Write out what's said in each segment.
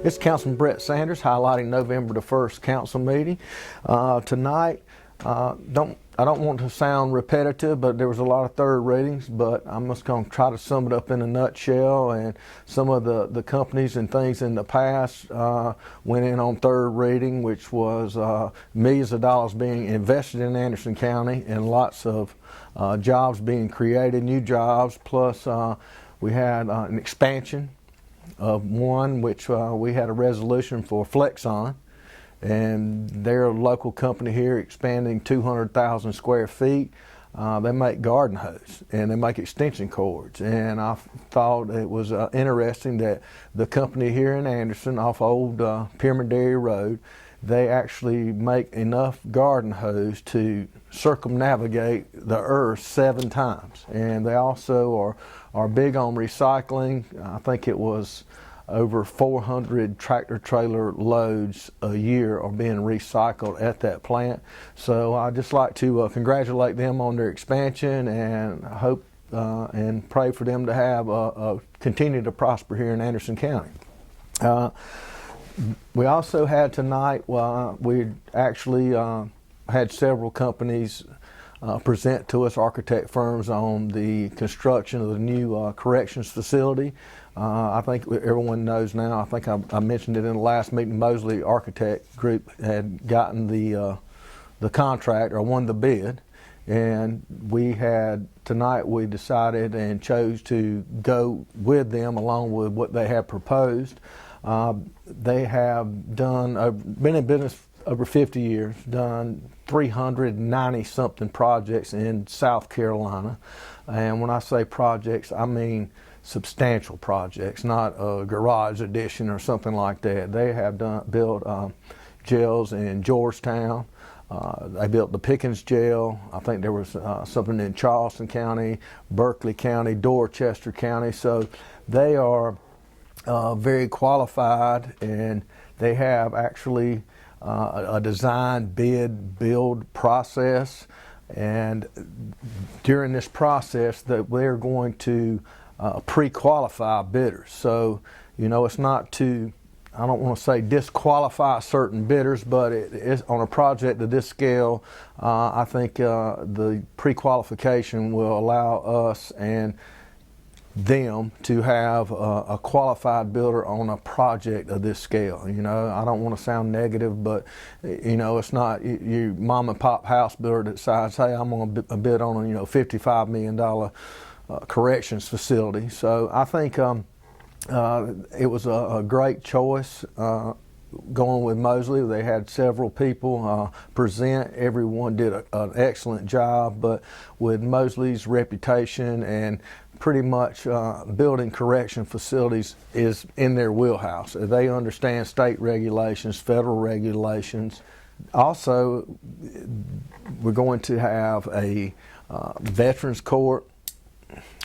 It's Councilman Brett Sanders highlighting November the 1st council meeting. Tonight, I don't want to sound repetitive, but there was a lot of third readings, but I'm just going to try to sum it up in a nutshell. And some of the companies and things in the past went in on third reading, which was millions of dollars being invested in Anderson County and lots of jobs being created, new jobs, plus we had an expansion of one, which we had a resolution for Flexon, and they're a local company here expanding 200,000 square feet. They make garden hose and they make extension cords, and I thought it was interesting that the company here in Anderson off old Pyramid Dairy Road, they actually make enough garden hose to circumnavigate the earth 7 times. And they also are big on recycling. I think it was over 400 tractor trailer loads a year are being recycled at that plant. So I'd just like to congratulate them on their expansion, and hope and pray for them to have continue to prosper here in Anderson County. We also had tonight, we actually had several companies present to us, architect firms, on the construction of the new corrections facility. I think everyone knows now, I think I mentioned it in the last meeting, Mosley Architect Group had gotten the contract, or won the bid. And tonight we decided and chose to go with them along with what they have proposed. They have been in business over 50 years, done 390 something projects in South Carolina. And when I say projects, I mean substantial projects, not a garage addition or something like that. They have built jails in Georgetown. They built the Pickens jail. I think there was something in Charleston County, Berkeley County, Dorchester County. So they are very qualified, and they have actually a design, bid, build process. And during this process, that we're going to pre-qualify bidders. So, you know, it's not to, I don't want to say disqualify certain bidders, but it's on a project of this scale. I think the pre-qualification will allow us and them to have a qualified builder on a project of this scale. You know, I don't want to sound negative, but you know, it's not your mom and pop house builder that decides, hey, I'm going to bid on a $55 million corrections facility. So I think it was a great choice going with Mosley. They had several people present. Everyone did an excellent job, but with Mosley's reputation and pretty much building correction facilities is in their wheelhouse. They understand state regulations, federal regulations. Also, we're going to have a veterans court.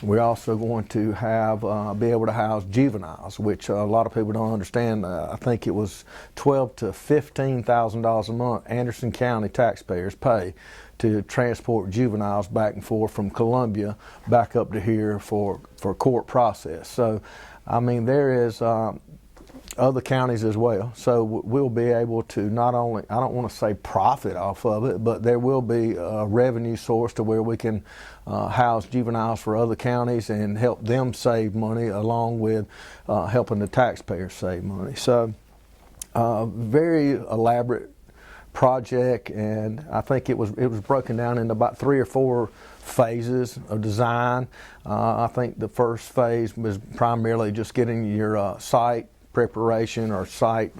We're also going to have be able to house juveniles, which a lot of people don't understand. I think it was $12,000 to $15,000 a month Anderson County taxpayers pay to transport juveniles back and forth from Columbia back up to here for court process. So, I mean, there is other counties as well. So we'll be able to not only, I don't want to say profit off of it, but there will be a revenue source to where we can house juveniles for other counties and help them save money, along with helping the taxpayers save money. So very elaborate project, and I think it was broken down into about 3 or 4 phases of design. I think the first phase was primarily just getting your site preparation or site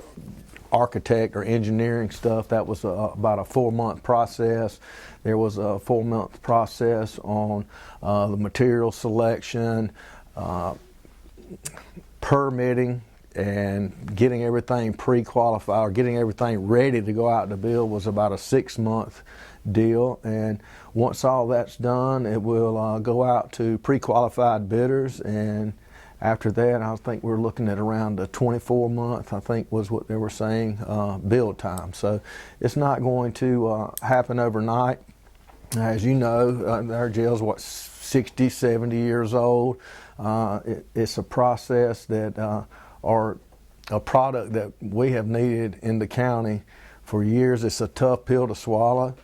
architect or engineering stuff. That was about a 4-month process. There was a 4-month process on the material selection, permitting, and getting everything pre-qualified, or getting everything ready to go out to build was about a 6-month deal. And once all that's done, it will go out to pre-qualified bidders, and after that, I think we're looking at around a 24-month, I think was what they were saying, build time. So it's not going to happen overnight. As you know, our jail's 60, 70 years old. It's a process that are a product that we have needed in the county for years. It's a tough pill to swallow,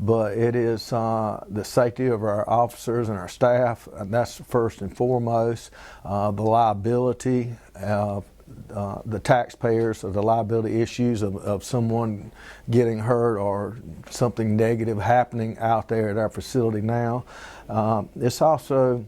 but it is the safety of our officers and our staff, and that's first and foremost. The liability, the taxpayers, of the liability issues of someone getting hurt or something negative happening out there at our facility now. It's also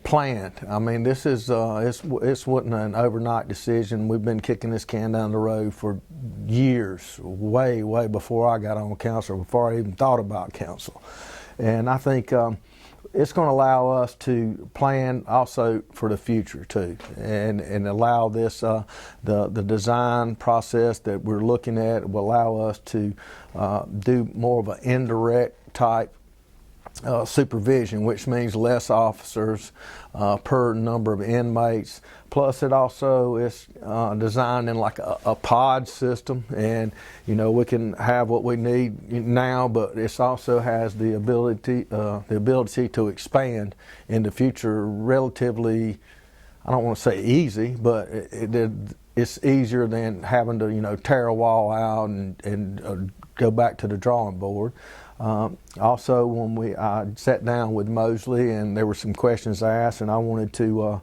planned. I mean, this is it wasn't an overnight decision. We've been kicking this can down the road for years, way before I got on council, before I even thought about council. And I think it's going to allow us to plan also for the future too, and allow this the design process that we're looking at will allow us to do more of an indirect type supervision, which means less officers per number of inmates. Plus, it also is designed in like a pod system, and we can have what we need now, but it also has the ability to expand in the future relatively. I don't want to say easy, but it's easier than having to tear a wall out and go back to the drawing board. Also, when I sat down with Mosley and there were some questions asked, and I wanted to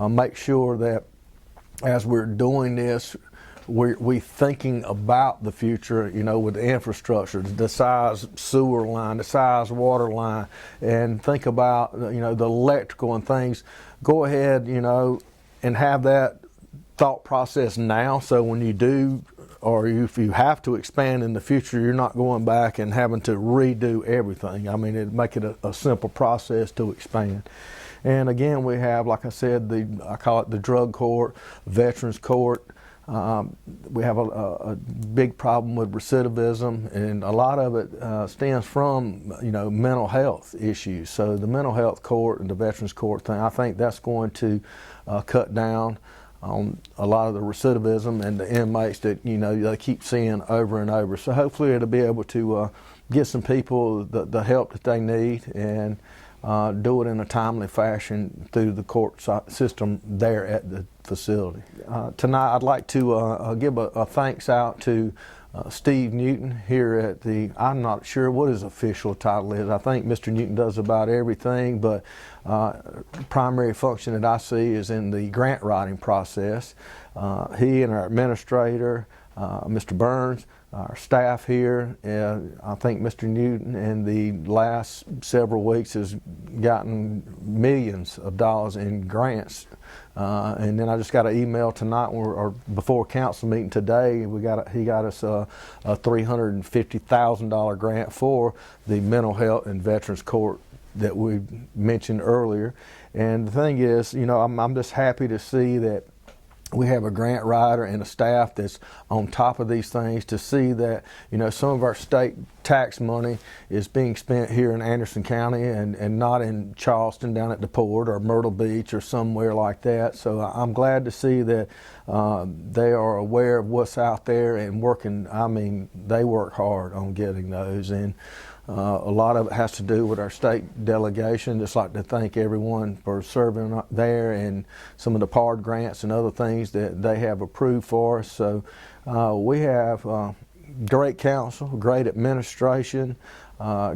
make sure that as we're doing this, we're thinking about the future, with the infrastructure, the size sewer line, the size water line, and think about, the electrical and things. Go ahead, and have that thought process now, so when you do, or if you have to expand in the future, you're not going back and having to redo everything. I mean, it'd make it a simple process to expand. And again, we have, like I said, I call it the drug court, veterans court. We have a big problem with recidivism, and a lot of it stems from, mental health issues. So the mental health court and the veterans court thing, I think that's going to cut down on a lot of the recidivism and the inmates that they keep seeing over and over. So hopefully it'll be able to get some people the help that they need, and do it in a timely fashion through the court system there at the facility. Tonight I'd like to give a thanks out to Steve Newton here at I'm not sure what his official title is. I think Mr. Newton does about everything, but primary function that I see is in the grant writing process. He and our administrator, Mr. Burns, our staff here, I think Mr. Newton in the last several weeks has gotten millions of dollars in grants. And then I just got an email tonight, or before council meeting today, he got us a $350,000 grant for the mental health and veterans court that we mentioned earlier. And the thing is, I'm just happy to see that we have a grant writer and a staff that's on top of these things, to see that some of our state tax money is being spent here in Anderson County and not in Charleston down at the port or Myrtle Beach or somewhere like that. So I'm glad to see that they are aware of what's out there and working. I mean, they work hard on getting those, and a lot of it has to do with our state delegation. Just like to thank everyone for serving there, and some of the PARD grants and other things that they have approved for us. So we have great council, great administration,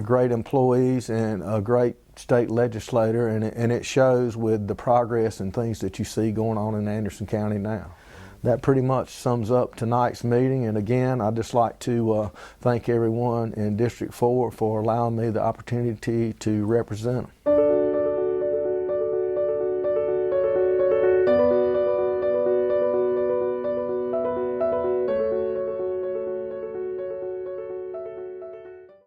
great employees, and a great state legislator, and it shows with the progress and things that you see going on in Anderson County now. That pretty much sums up tonight's meeting, and again, I'd just like to thank everyone in District 4 for allowing me the opportunity to represent them.